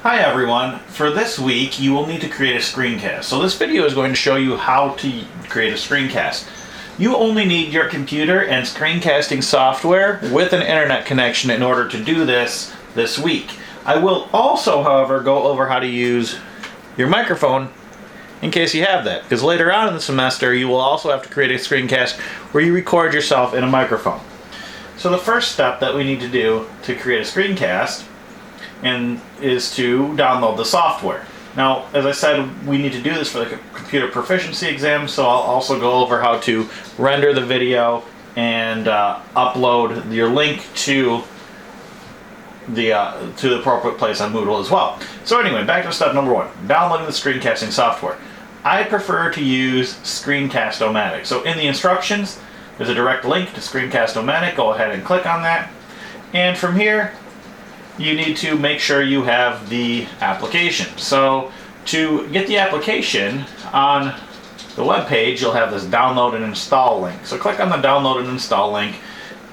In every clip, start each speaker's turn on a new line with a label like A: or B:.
A: Hi everyone, for this week you will need to create a screencast. So this video is going to show you how to create a screencast. You only need your computer and screencasting software with an internet connection in order to do this week. I will also, however, go over how to use your microphone in case you have that, because later on in the semester you will also have to create a screencast where you record yourself in a microphone. So the first step that we need to do to create a screencast is to download the software. Now, as I said, we need to do this for the computer proficiency exam, so I'll also go over how to render the video and upload your link to the appropriate place on Moodle as well. So anyway, back to step number one, downloading the screencasting software. I prefer to use Screencast-O-Matic. So in the instructions, there's a direct link to Screencast-O-Matic. Go ahead and click on that. And from here, you need to make sure you have the application. So to get the application on the web page, you'll have this download and install link. So click on the download and install link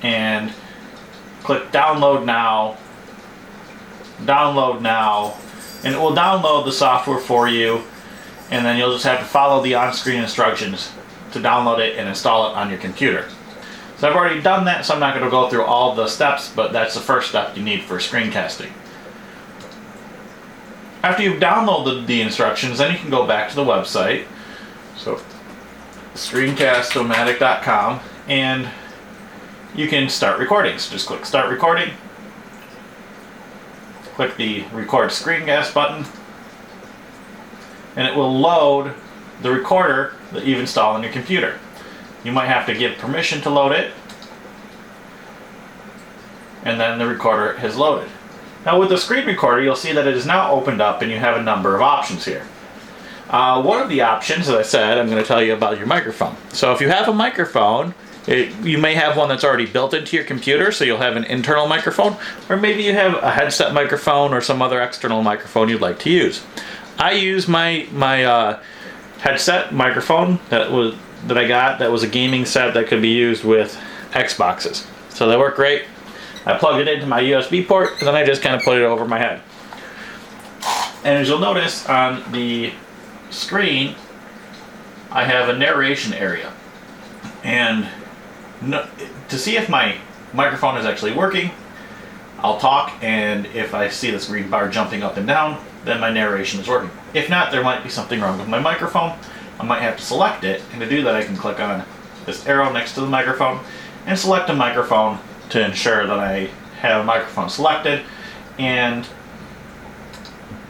A: and click download now, and it will download the software for you, and then you'll just have to follow the on-screen instructions to download it and install it on your computer. So I've already done that, so I'm not going to go through all the steps, but that's the first step you need for screencasting. After you've downloaded the instructions, then you can go back to the website, so screencast-o-matic.com, and you can start recording. So just click Start Recording, click the Record Screencast button, and it will load the recorder that you've installed on your computer. You might have to give permission to load it, and then the recorder has loaded. Now with the screen recorder, you'll see that it is now opened up and you have a number of options here. One of the options, as I said, I'm going to tell you about your microphone. So if you have a microphone, you may have one that's already built into your computer, so you'll have an internal microphone, or maybe you have a headset microphone or some other external microphone you'd like to use. I use my headset microphone that I got that was a gaming set that could be used with Xboxes. So they work great. I plugged it into my USB port and then I just kind of put it over my head. And as you'll notice on the screen, I have a narration area. And to see if my microphone is actually working, I'll talk, and if I see this green bar jumping up and down, then my narration is working. If not, there might be something wrong with my microphone. I might have to select it, and to do that I can click on this arrow next to the microphone and select a microphone to ensure that I have a microphone selected. And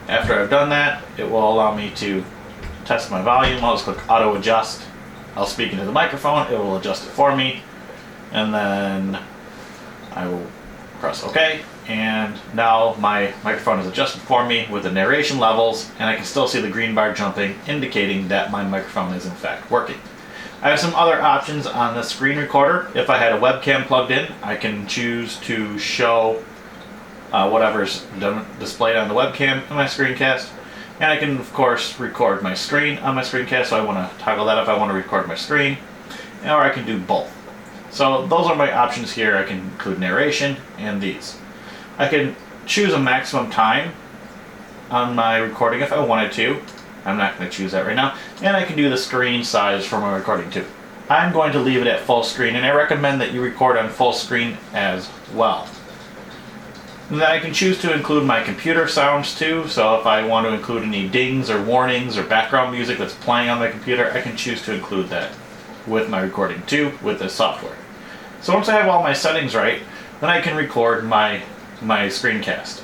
A: after I've done that, it will allow me to test my volume. I'll just click auto adjust. I'll speak into the microphone, it will adjust it for me, and then I will press OK, and now my microphone is adjusted for me with the narration levels, and I can still see the green bar jumping, indicating that my microphone is in fact working. I have some other options on the screen recorder. If I had a webcam plugged in, I can choose to show whatever's displayed on the webcam in my screencast, and I can of course record my screen on my screencast, so I want to toggle that if I want to record my screen, or I can do both. So those are my options here. I can include narration and these. I can choose a maximum time on my recording if I wanted to. I'm not going to choose that right now. And I can do the screen size for my recording too. I'm going to leave it at full screen, and I recommend that you record on full screen as well. And then I can choose to include my computer sounds too, so if I want to include any dings or warnings or background music that's playing on my computer, I can choose to include that with my recording too, with this software. So once I have all my settings right, then I can record my screencast.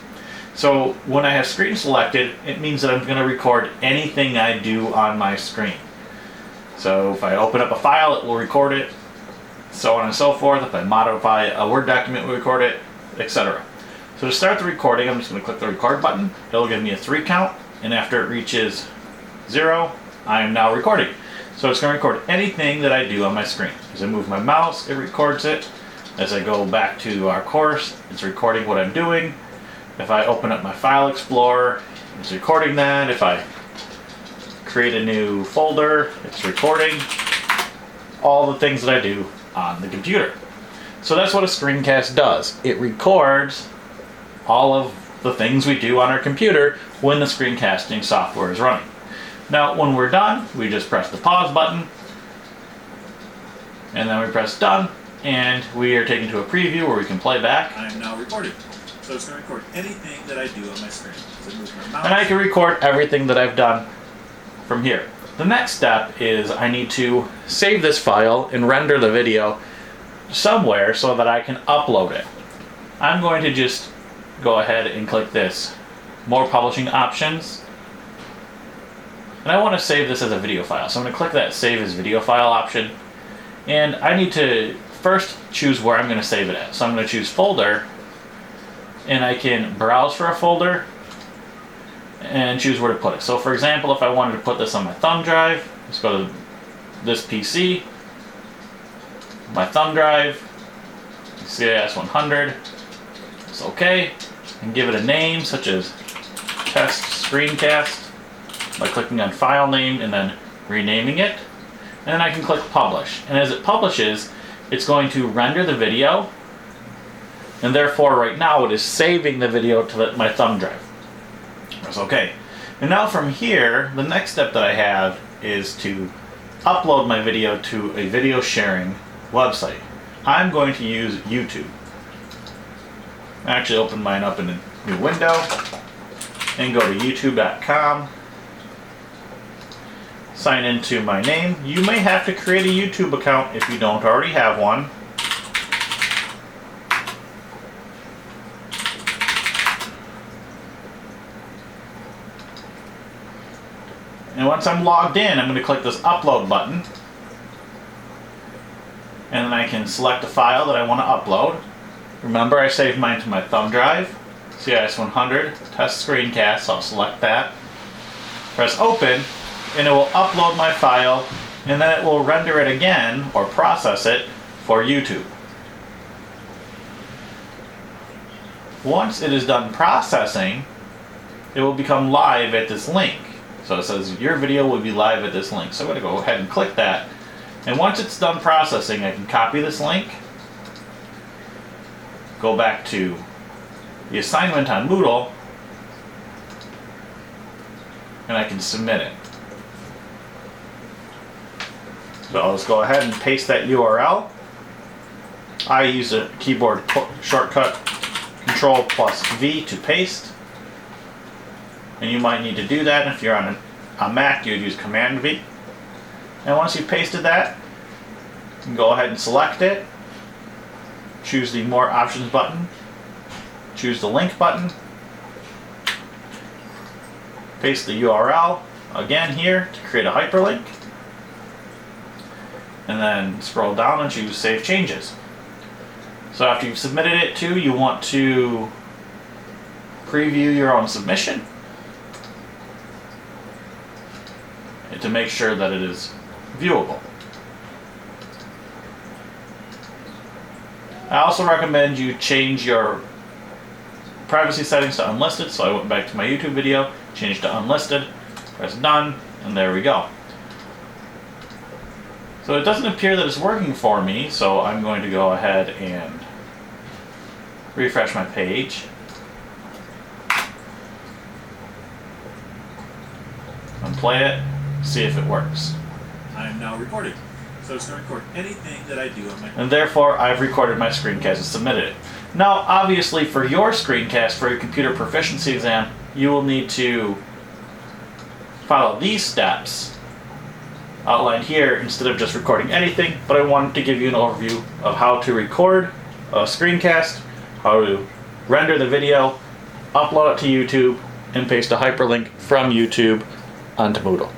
A: So when I have screen selected, it means that I'm going to record anything I do on my screen. So if I open up a file, it will record it, so on and so forth. If I modify a Word document, it will record it, etc. So to start the recording, I'm just going to click the record button. It'll give me a 3 count, and after it reaches 0, I am now recording. So it's going to record anything that I do on my screen. As I move my mouse, it records it. As I go back to our course, it's recording what I'm doing. If I open up my File Explorer, it's recording that. If I create a new folder, it's recording all the things that I do on the computer. So that's what a screencast does. It records all of the things we do on our computer when the screencasting software is running. Now, when we're done, we just press the pause button, and then we press done, and we are taken to a preview where we can play back.
B: I am now recording. So it's going to record anything that I do on my screen. So move my mouse.
A: And I can record everything that I've done from here. The next step is I need to save this file and render the video somewhere so that I can upload it. I'm going to just go ahead and click this More Publishing Options. And I want to save this as a video file. So I'm going to click that Save as Video File option. And I need to first choose where I'm going to save it at. So I'm going to choose Folder. And I can browse for a folder and choose where to put it. So for example, if I wanted to put this on my thumb drive, let's go to this PC, my thumb drive, CIS 100, it's okay, and give it a name such as Test Screencast by clicking on File Name and then renaming it. And then I can click Publish. And as it publishes, it's going to render the video, and therefore right now it is saving the video to my thumb drive. That's okay. And now from here, the next step that I have is to upload my video to a video sharing website. I'm going to use YouTube. I actually open mine up in a new window and go to youtube.com. Sign into my name. You may have to create a YouTube account if you don't already have one. And once I'm logged in, I'm going to click this upload button. And then I can select a file that I want to upload. Remember, I saved mine to my thumb drive, CIS 100, Test Screencast, so I'll select that. Press open, and it will upload my file, and then it will render it again, or process it, for YouTube. Once it is done processing, it will become live at this link. So it says your video will be live at this link. So I'm going to go ahead and click that. And once it's done processing, I can copy this link, go back to the assignment on Moodle, and I can submit it. So I'll just go ahead and paste that URL. I use a keyboard shortcut Control+V to paste. And you might need to do that. If you're on a Mac, you'd use Command V. And once you've pasted that, you can go ahead and select it. Choose the More Options button. Choose the Link button. Paste the URL again here to create a hyperlink. And then scroll down and choose Save Changes. So after you've submitted it to, you want to preview your own submission to make sure that it is viewable. I also recommend you change your privacy settings to unlisted. So I went back to my YouTube video, changed to unlisted, press done, and there we go. So it doesn't appear that it's working for me, so I'm going to go ahead and refresh my page. And play it, see if it works.
B: I am now recording. So it's going to record anything that I do on my...
A: And therefore, I've recorded my screencast and submitted it. Now, obviously, for your screencast, for your computer proficiency exam, you will need to follow these steps outlined here instead of just recording anything, but I wanted to give you an overview of how to record a screencast, how to render the video, upload it to YouTube, and paste a hyperlink from YouTube onto Moodle.